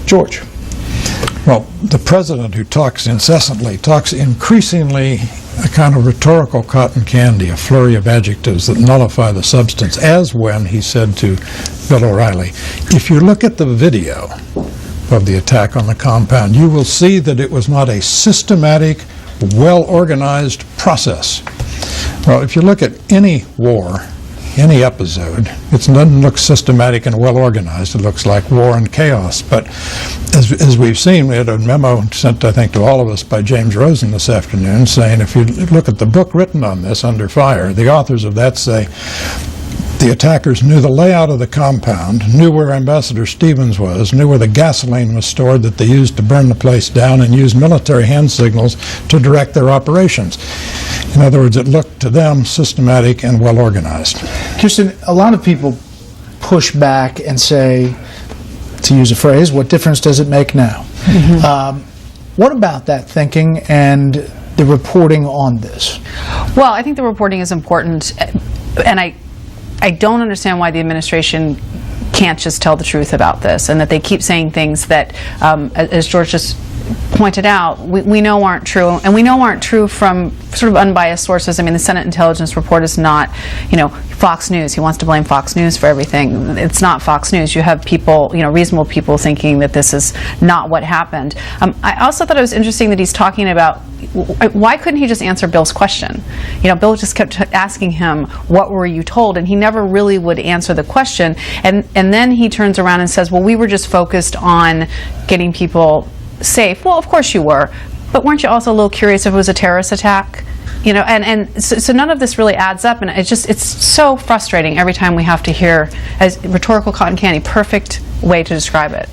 George. Well, the president who talks incessantly talks increasingly a kind of rhetorical cotton candy, a flurry of adjectives that nullify the substance, as when he said to Bill O'Reilly, if you look at the video of the attack on the compound, you will see that it was not a systematic, well-organized process. Well, if you look at any war, any episode, it doesn't look systematic and well-organized. It looks like war and chaos. But as we've seen, we had a memo sent, I think, to all of us by James Rosen this afternoon saying if you look at the book written on this, Under Fire, the authors of that say the attackers knew the layout of the compound, knew where Ambassador Stevens was, knew where the gasoline was stored that they used to burn the place down, and used military hand signals to direct their operations. In other words, it looked to them systematic and well organized. Kirsten, a lot of people push back and say, to use a phrase, what difference does it make now? Mm-hmm. What about that thinking and the reporting on this? Well, I think the reporting is important, and I don't understand why the administration can't just tell the truth about this, and that they keep saying things that, as George just pointed out, we know aren't true, and we know aren't true from sort of unbiased sources. I mean, the Senate Intelligence Report is not, Fox News. He wants to blame Fox News for everything. It's not Fox News. You have people, reasonable people thinking that this is not what happened. I also thought it was interesting that he's talking about why couldn't he just answer Bill's question? Bill just kept asking him, what were you told? And he never really would answer the question. And then he turns around and says, well, we were just focused on getting people safe. Well, of course you were, but weren't you also a little curious if it was a terrorist attack? So none of this really adds up, and it's so frustrating every time we have to hear, as rhetorical cotton candy, perfect way to describe it.